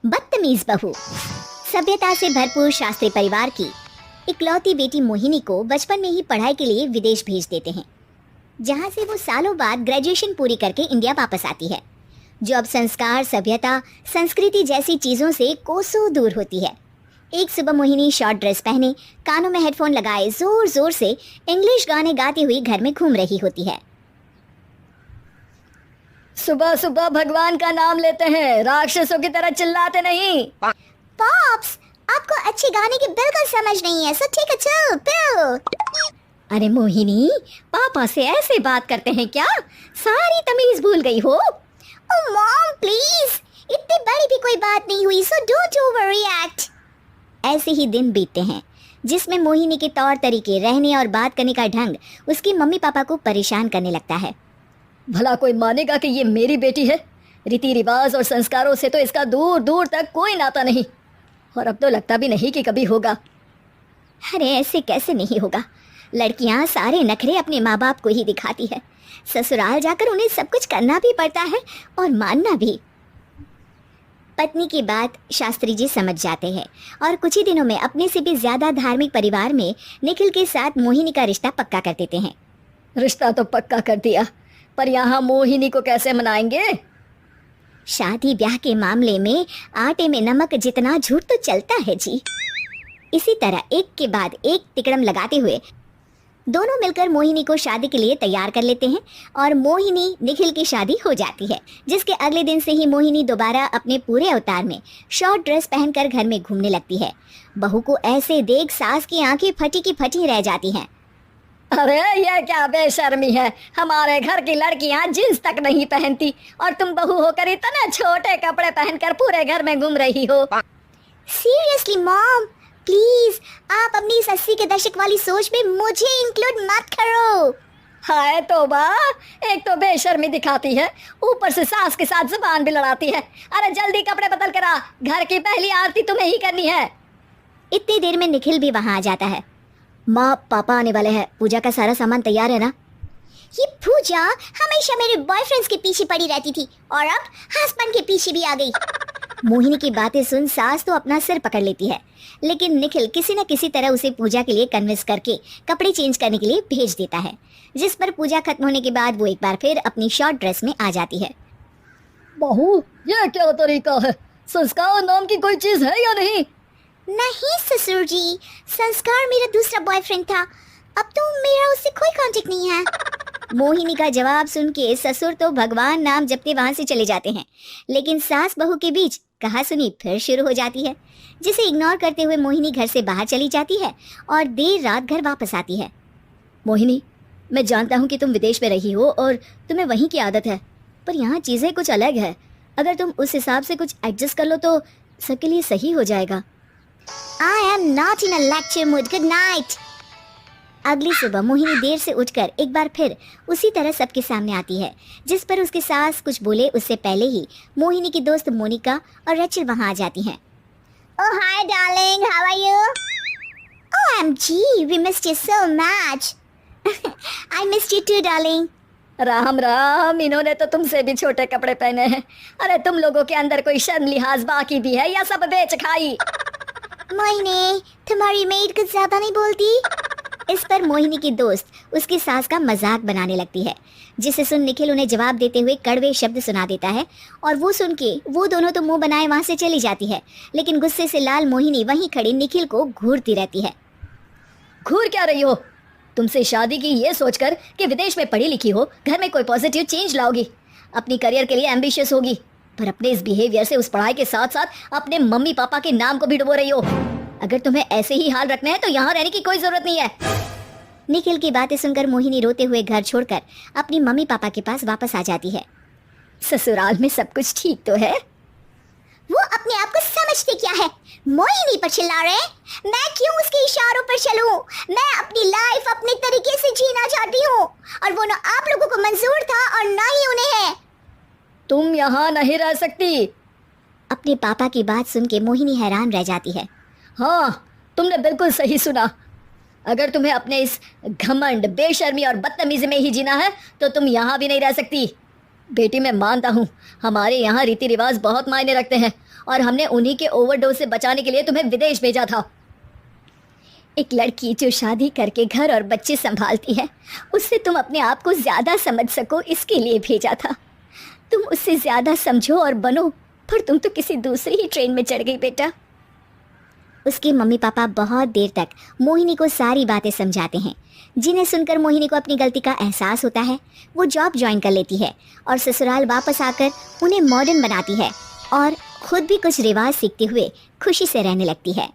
बदतमीज बहू। सभ्यता से भरपूर शास्त्री परिवार की इकलौती बेटी मोहिनी को बचपन में ही पढ़ाई के लिए विदेश भेज देते हैं, जहां से वो सालों बाद ग्रेजुएशन पूरी करके इंडिया वापस आती है, जो अब संस्कार, सभ्यता, संस्कृति जैसी चीज़ों से कोसों दूर होती है। एक सुबह मोहिनी शॉर्ट ड्रेस पहने, कानों में हेडफोन लगाए जोर जोर से इंग्लिश गाने गाती हुई घर में घूम रही होती है। सुबह सुबह भगवान का नाम लेते हैं, राक्षसों की तरह चिल्लाते नहीं। पॉप्स, आपको अच्छे गाने की बिल्कुल समझ नहीं है, सो ठीक है, चिल पिल। अरे मोहिनी, पापा से ऐसे बात करते हैं क्या? सारी तमीज भूल गई हो। ओह मॉम प्लीज, इतनी बड़ी भी कोई बात नहीं हुई, सो डोंट ओवररिएक्ट। ऐसे ही दिन बीतते हैं जिसमें मोहिनी के तौर तरीके, रहने और बात करने का ढंग उसकी मम्मी पापा को परेशान करने लगता है। भला कोई मानेगा कि ये मेरी बेटी है? रीति रिवाज और संस्कारों से तो इसका दूर दूर तक कोई नाता नहीं, और अब तो लगता भी नहीं कि कभी होगा। अरे ऐसे कैसे नहीं होगा? लड़कियां सारे नखरे अपने माँ बाप को ही दिखाती है। ससुराल जाकर उन्हें सब कुछ करना भी पड़ता है और मानना भी। पत्नी की बात शास्त्री जी समझ जाते हैं और कुछ ही दिनों में अपने से भी ज्यादा धार्मिक परिवार में निखिल के साथ मोहिनी का रिश्ता पक्का कर देते हैं। रिश्ता तो पक्का कर दिया, पर यहाँ मोहिनी को कैसे मनाएंगे? शादी ब्याह के मामले में आटे में नमक जितना झूठ तो चलता है जी। इसी तरह एक के बाद एक तिकड़म लगाते हुए दोनों मिलकर मोहिनी को शादी के लिए तैयार कर लेते हैं और मोहिनी निखिल की शादी हो जाती है, जिसके अगले दिन से ही मोहिनी दोबारा अपने पूरे अवतार में शॉर्ट ड्रेस पहनकर घर में घूमने लगती है। बहू को ऐसे देख सास की आंखें फटी की फटी रह जाती हैं। अरे ये क्या बेशर्मी है, हमारे घर की लड़कियां जींस तक नहीं पहनती और तुम बहू होकर इतने छोटे कपड़े पहनकर पूरे घर में घूम रही हो। सीरियसली मॉम, प्लीज आप अपनी इस 80 के दशक वाली सोच में मुझे इंक्लूड मत करो। हाय तौबा, एक तो बेशर्मी दिखाती है, ऊपर से सास के साथ जुबान भी लड़ाती है। अरे जल्दी कपड़े बदल कर आ, घर की पहली आरती तुम्हें ही करनी है। इतनी देर में निखिल भी वहां आ जाता है। माँ पापा आने वाले हैं, पूजा का सारा सामान तैयार है ना? ये पूजा हमेशा मेरे बॉयफ्रेंड्स के पीछे पड़ी रहती थी और अब हस्बैंड के पीछे भी आ गई। मोहिनी की बातें सुन सास तो अपना सिर पकड़ लेती है, लेकिन निखिल किसी न किसी तरह उसे पूजा के लिए कन्विंस करके कपड़े चेंज करने के लिए भेज देता है, जिस पर पूजा खत्म होने के बाद वो एक बार फिर अपनी शॉर्ट ड्रेस में आ जाती है। बहू, ये क्या तरीका है? संस्कार नाम की कोई चीज है या नहीं? नहीं ससुर जी, संस्कार मेरा दूसरा बॉयफ्रेंड था, अब तो मेरा उससे कोई कांटेक्ट नहीं है। मोहिनी का जवाब सुन के ससुर तो भगवान नाम जपते वहां से चले जाते हैं, लेकिन सास बहू के बीच कहासुनी फिर शुरू हो जाती है, जिसे इग्नोर करते हुए मोहिनी घर से बाहर चली जाती है और देर रात घर वापस आती है। मोहिनी, मैं जानता हूँ कि तुम विदेश में रही हो और तुम्हें वहीं की आदत है, पर यहाँ चीजें कुछ अलग है। अगर तुम उस हिसाब से कुछ एडजस्ट कर लो तो सबके लिए सही हो जाएगा। I am not in a lecture mood. Good night. अगली सुबह मोहिनी देर से उठकर एक बार फिर उसी तरह सबके सामने आती है, जिस पर उसकी सास कुछ बोले उससे पहले ही मोहिनी की दोस्त मोनिका और रचल वहां आ जाती हैं। Oh hi darling, how are you? OMG, we missed you so much. I missed you too darling. Ram Ram, इन्होंने तो तुमसे भी छोटे कपड़े पहने हैं। अरे तुम लोगों के अंदर कोई शर्म लिहाज बाकी भी है या सब बेच खाई? मोहिनी, तुम्हारी मेड कुछ ज्यादा नहीं बोलती? इस पर मोहिनी की दोस्त उसकी सास का मजाक बनाने लगती है, जिसे सुन निखिल उन्हें जवाब देते हुए कड़वे शब्द सुना देता है और वो सुन के वो दोनों तो मुंह बनाए वहां से चली जाती है, लेकिन गुस्से से लाल मोहिनी वहीं खड़ी निखिल को घूरती रहती है। घूर क्या रही हो? तुमसे शादी की ये सोचकर कि विदेश में पढ़ी लिखी हो, घर में कोई पॉजिटिव चेंज लाओगी, अपनी करियर के लिए एम्बिशियस होगी, पर अपने इस बिहेवियर से उस पढ़ाई के साथ साथ अपने मम्मी पापा के नाम को भी डुबो रही हो। अगर तुम्हें ऐसे ही हाल रखना है तो यहाँ रहने की कोई जरूरत नहीं है। निखिल की बातें सुनकर मोहिनी रोते हुए घर छोड़कर अपनी मम्मी पापा के पास वापस आ जाती है। ससुराल में सब कुछ ठीक तो है? वो अपने आप को समझते क्या है? मोहिनी पर चिल्ला रहे? मैं क्यों उसके इशारों पर चलूं? मैं अपनी लाइफ अपने तरीके से जीना चाहती हूँ और वो ना आप लोगों को मंजूर था और ना ही उन्हें है। तुम यहाँ नहीं रह सकती। अपने पापा की बात सुन के मोहिनी हैरान रह जाती है। हाँ, तुमने बिल्कुल सही सुना। अगर तुम्हें अपने इस घमंड, बेशर्मी और बदतमीजी में ही जीना है तो तुम यहाँ भी नहीं रह सकती। बेटी मैं मानता हूँ, हमारे यहाँ रीति रिवाज बहुत मायने रखते हैं और हमने उन्हीं के ओवरडोज से बचाने के लिए तुम्हें विदेश भेजा था। एक लड़की जो शादी करके घर और बच्चे संभालती है, उससे तुम अपने आप को ज़्यादा समझ सको इसके लिए भेजा था। तुम उससे ज़्यादा समझो और बनो, पर तुम तो किसी दूसरी ही ट्रेन में चढ़ गई बेटा। उसके मम्मी पापा बहुत देर तक मोहिनी को सारी बातें समझाते हैं, जिन्हें सुनकर मोहिनी को अपनी गलती का एहसास होता है। वो जॉब ज्वाइन कर लेती है और ससुराल वापस आकर उन्हें मॉडर्न बनाती है और खुद भी कुछ रिवाज सीखते हुए खुशी से रहने लगती है।